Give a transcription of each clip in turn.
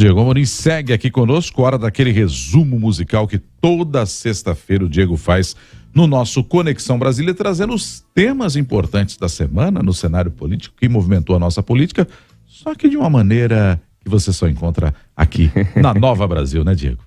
Diego Amorim segue aqui conosco, hora daquele resumo musical que toda sexta-feira o Diego faz no nosso Conexão Brasília, trazendo os temas importantes da semana no cenário político que movimentou a nossa política, só que de uma maneira que você só encontra aqui na Nova Brasil, né, Diego?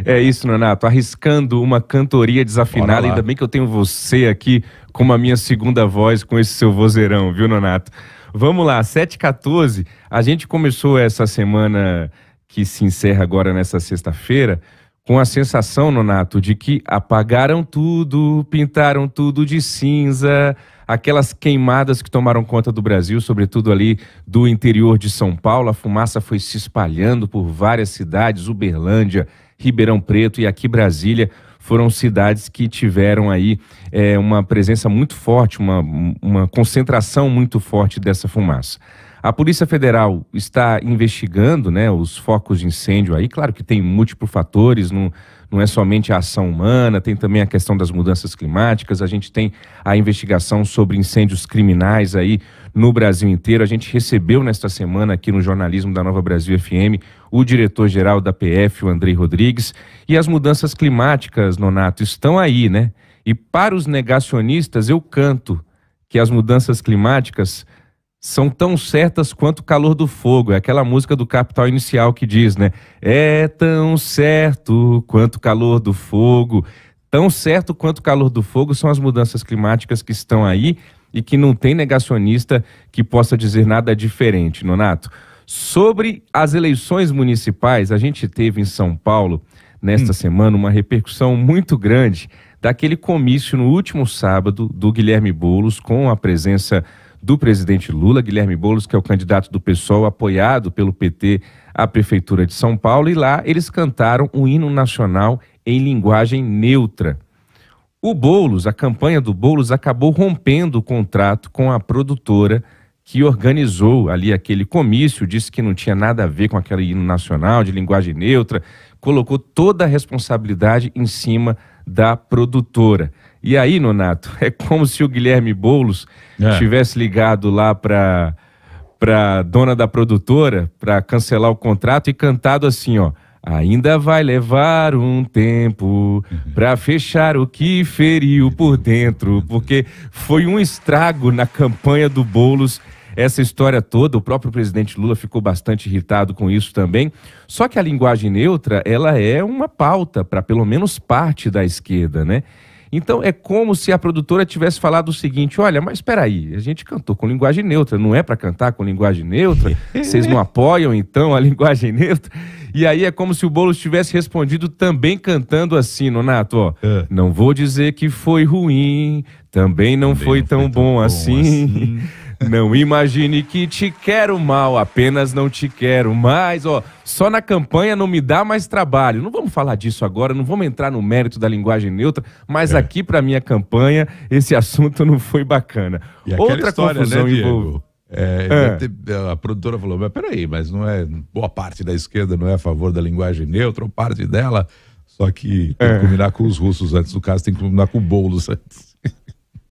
É isso, Nonato, arriscando uma cantoria desafinada, ainda bem que eu tenho você aqui como a minha segunda voz com esse seu vozeirão, viu, Nonato? Vamos lá, 7h14, a gente começou essa semana que se encerra agora nessa sexta-feira com a sensação, Nonato, de que apagaram tudo, pintaram tudo de cinza, aquelas queimadas que tomaram conta do Brasil, sobretudo ali do interior de São Paulo, a fumaça foi se espalhando por várias cidades, Uberlândia, Ribeirão Preto e aqui Brasília, foram cidades que tiveram aí uma presença muito forte, uma concentração muito forte dessa fumaça. A Polícia Federal está investigando, né, os focos de incêndio aí, claro que tem múltiplos fatores, não é somente a ação humana, tem também a questão das mudanças climáticas, a gente tem a investigação sobre incêndios criminais aí no Brasil inteiro. A gente recebeu nesta semana aqui no jornalismo da Nova Brasil FM o diretor-geral da PF, o Andrei Rodrigues, e as mudanças climáticas, Nonato, estão aí, né? E para os negacionistas eu canto que as mudanças climáticas são tão certas quanto o calor do fogo. É aquela música do Capital Inicial que diz, né? É tão certo quanto o calor do fogo. Tão certo quanto o calor do fogo são as mudanças climáticas que estão aí e que não tem negacionista que possa dizer nada diferente, Nonato. Sobre as eleições municipais, a gente teve em São Paulo, nesta semana, uma repercussão muito grande daquele comício no último sábado do Guilherme Boulos, com a presença do presidente Lula, Guilherme Boulos, que é o candidato do PSOL, apoiado pelo PT à Prefeitura de São Paulo, e lá eles cantaram o hino nacional em linguagem neutra. O Boulos, a campanha do Boulos, acabou rompendo o contrato com a produtora que organizou ali aquele comício, disse que não tinha nada a ver com aquele hino nacional de linguagem neutra, colocou toda a responsabilidade em cima da produtora. E aí, Nonato, é como se o Guilherme Boulos tivesse ligado lá para dona da produtora para cancelar o contrato e cantado assim, ó: ainda vai levar um tempo para fechar o que feriu por dentro, porque foi um estrago na campanha do Boulos essa história toda. O próprio presidente Lula ficou bastante irritado com isso também. Só que a linguagem neutra, ela é uma pauta para pelo menos parte da esquerda, né? Então é como se a produtora tivesse falado o seguinte: olha, mas espera aí, a gente cantou com linguagem neutra, não é para cantar com linguagem neutra? Vocês não apoiam então a linguagem neutra? E aí é como se o Boulos tivesse respondido também cantando assim, Nonato, ó: não vou dizer que foi ruim, também não foi tão bom assim. Não imagine que te quero mal, apenas não te quero mais. Ó, só na campanha não me dá mais trabalho. Não vamos falar disso agora, não vamos entrar no mérito da linguagem neutra, mas aqui para minha campanha esse assunto não foi bacana. E outra história, confusão, né, Diego? A produtora falou: mas peraí, mas não é boa parte da esquerda não é a favor da linguagem neutra, ou parte dela, só que tem que combinar com os russos antes, no caso tem que combinar com o Boulos antes.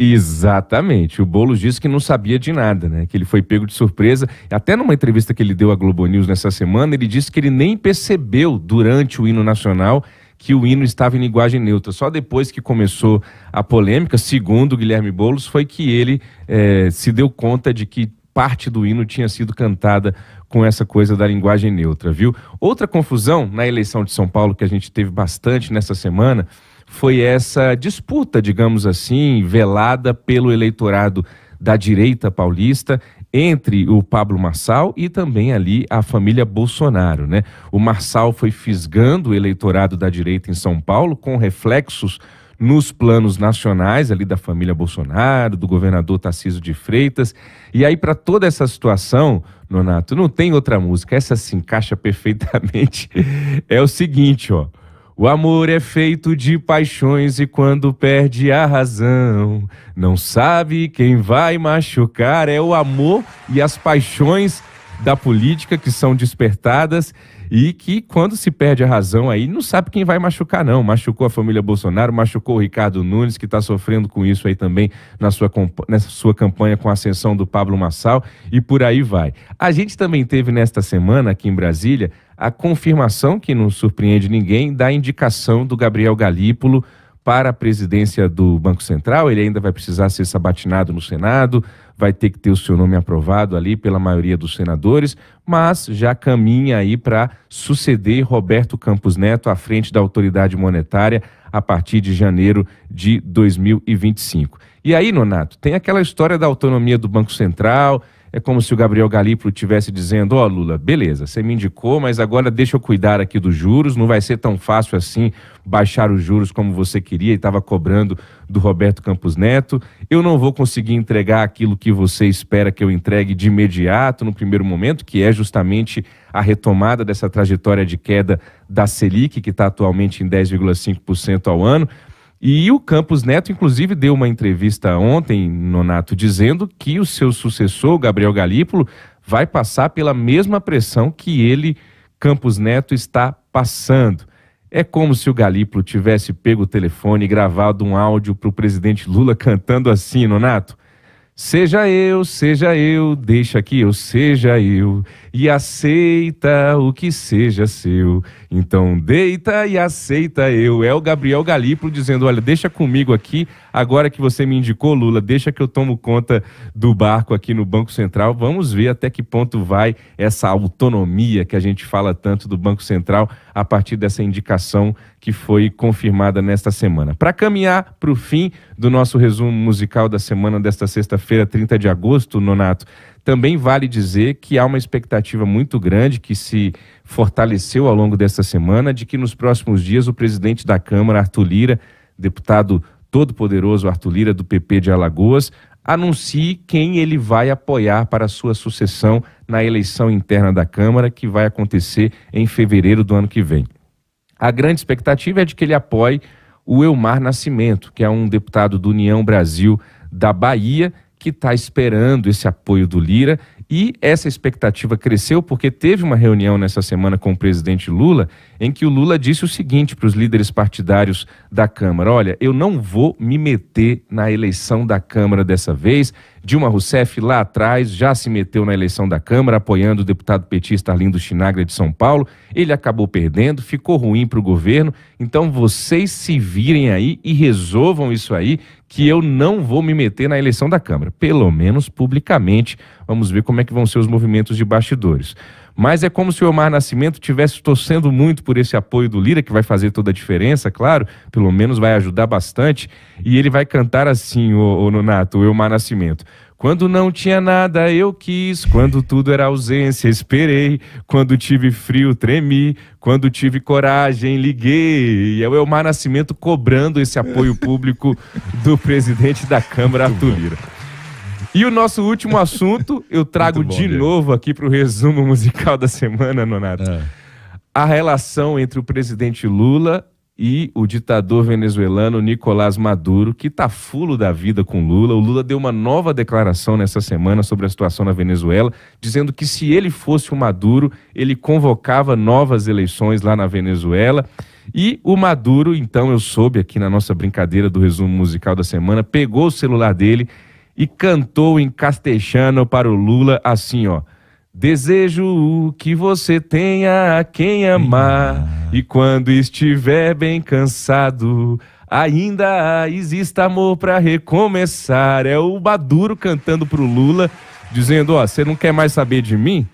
Exatamente, o Boulos disse que não sabia de nada, né? Que ele foi pego de surpresa. Até numa entrevista que ele deu à Globo News nessa semana, ele disse que ele nem percebeu durante o hino nacional que o hino estava em linguagem neutra. Só depois que começou a polêmica, segundo o Guilherme Boulos, foi que ele se deu conta de que parte do hino tinha sido cantada com essa coisa da linguagem neutra, viu? Outra confusão na eleição de São Paulo que a gente teve bastante nessa semana foi essa disputa, digamos assim, velada pelo eleitorado da direita paulista entre o Pablo Marçal e também ali a família Bolsonaro, né? O Marçal foi fisgando o eleitorado da direita em São Paulo, com reflexos nos planos nacionais ali da família Bolsonaro, do governador Tarcísio de Freitas. E aí, para toda essa situação, Nonato, não tem outra música, essa se encaixa perfeitamente. É o seguinte, ó: o amor é feito de paixões e quando perde a razão, não sabe quem vai machucar. É o amor e as paixões da política que são despertadas e que, quando se perde a razão aí, não sabe quem vai machucar, não. Machucou a família Bolsonaro, machucou o Ricardo Nunes, que está sofrendo com isso aí também nessa sua campanha com a ascensão do Pablo Marçal, e por aí vai. A gente também teve nesta semana, aqui em Brasília, a confirmação, que não surpreende ninguém, da indicação do Gabriel Galípolo para a presidência do Banco Central. Ele ainda vai precisar ser sabatinado no Senado, vai ter que ter o seu nome aprovado ali pela maioria dos senadores, mas já caminha aí para suceder Roberto Campos Neto à frente da autoridade monetária a partir de janeiro de 2025. E aí, Nonato, tem aquela história da autonomia do Banco Central. É como se o Gabriel Galípolo estivesse dizendo: ó, Lula, beleza, você me indicou, mas agora deixa eu cuidar aqui dos juros, não vai ser tão fácil assim baixar os juros como você queria e estava cobrando do Roberto Campos Neto. Eu não vou conseguir entregar aquilo que você espera que eu entregue de imediato, no primeiro momento, que é justamente a retomada dessa trajetória de queda da Selic, que está atualmente em 10,5% ao ano. E o Campos Neto, inclusive, deu uma entrevista ontem, Nonato, dizendo que o seu sucessor, Gabriel Galípolo, vai passar pela mesma pressão que ele, Campos Neto, está passando. É como se o Galípolo tivesse pego o telefone e gravado um áudio para o presidente Lula cantando assim, Nonato: seja eu, deixa que eu seja eu, e aceita o que seja seu, então deita e aceita eu. É o Gabriel Galípolo dizendo: olha, deixa comigo aqui, agora que você me indicou, Lula, deixa que eu tomo conta do barco aqui no Banco Central. Vamos ver até que ponto vai essa autonomia que a gente fala tanto do Banco Central a partir dessa indicação que foi confirmada nesta semana. Para caminhar para o fim do nosso resumo musical da semana desta sexta-feira, 30 de agosto, Nonato, também vale dizer que há uma expectativa muito grande que se fortaleceu ao longo desta semana de que nos próximos dias o presidente da Câmara, Arthur Lira, deputado todo-poderoso Arthur Lira, do PP de Alagoas, anuncie quem ele vai apoiar para a sua sucessão na eleição interna da Câmara, que vai acontecer em fevereiro do ano que vem. A grande expectativa é de que ele apoie o Elmar Nascimento, que é um deputado do União Brasil da Bahia, que está esperando esse apoio do Lira, e essa expectativa cresceu porque teve uma reunião nessa semana com o presidente Lula, em que o Lula disse o seguinte para os líderes partidários da Câmara: olha, eu não vou me meter na eleição da Câmara dessa vez. Dilma Rousseff lá atrás já se meteu na eleição da Câmara, apoiando o deputado petista Arlindo Chinaglia de São Paulo. Ele acabou perdendo, ficou ruim para o governo. Então vocês se virem aí e resolvam isso aí, que eu não vou me meter na eleição da Câmara, pelo menos publicamente. Vamos ver como é que vão ser os movimentos de bastidores. Mas é como se o Elmar Nascimento estivesse torcendo muito por esse apoio do Lira, que vai fazer toda a diferença, claro, pelo menos vai ajudar bastante. E ele vai cantar assim, o Nonato, o Elmar Nascimento: quando não tinha nada eu quis, quando tudo era ausência esperei, quando tive frio tremi, quando tive coragem liguei. E é o Elmar Nascimento cobrando esse apoio público do presidente da Câmara, Arthur Lira. E o nosso último assunto, eu trago de novo aqui para o resumo musical da semana, Nonato. A relação entre o presidente Lula e o ditador venezuelano Nicolás Maduro, que está fulo da vida com Lula. O Lula deu uma nova declaração nessa semana sobre a situação na Venezuela, dizendo que se ele fosse o Maduro, ele convocava novas eleições lá na Venezuela. E o Maduro, então, eu soube aqui na nossa brincadeira do resumo musical da semana, pegou o celular dele e cantou em castelhano para o Lula assim, ó: desejo que você tenha quem amar, e quando estiver bem cansado, ainda exista amor para recomeçar. É o Maduro cantando pro Lula, dizendo: ó, você não quer mais saber de mim?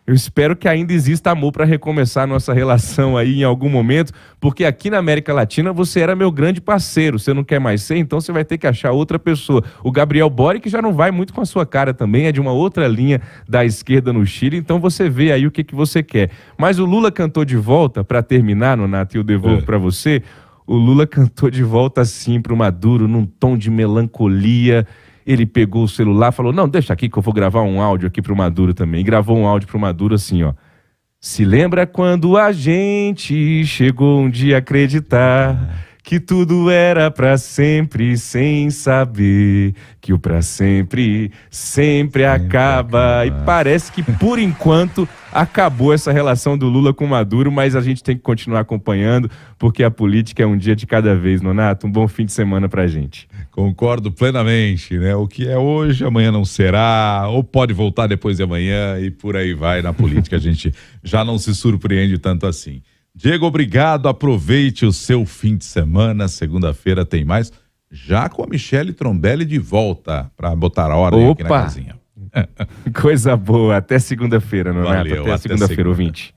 Eu espero que ainda exista amor para recomeçar a nossa relação aí em algum momento, porque aqui na América Latina você era meu grande parceiro, você não quer mais ser, então você vai ter que achar outra pessoa. O Gabriel Boric já não vai muito com a sua cara também, é de uma outra linha da esquerda no Chile, então você vê aí o que você quer. Mas o Lula cantou de volta, para terminar, Nonato, e eu devolvo para você, o Lula cantou de volta assim para o Maduro, num tom de melancolia. Ele pegou o celular, falou: não, deixa aqui que eu vou gravar um áudio aqui pro Maduro também. E gravou um áudio pro Maduro assim, ó: se lembra quando a gente chegou um dia a acreditar que tudo era pra sempre, sem saber que o pra sempre sempre acaba. E parece que, por enquanto, acabou essa relação do Lula com Maduro, mas a gente tem que continuar acompanhando, porque a política é um dia de cada vez, Nonato. Um bom fim de semana pra gente. Concordo plenamente, né? O que é hoje, amanhã não será, ou pode voltar depois de amanhã e por aí vai na política. A gente já não se surpreende tanto assim. Diego, obrigado. Aproveite o seu fim de semana. Segunda-feira tem mais, já com a Michele Trombelli de volta para botar a ordem aqui na casinha. Coisa boa. Até segunda-feira, Nonato. Valeu, até segunda-feira, ouvinte.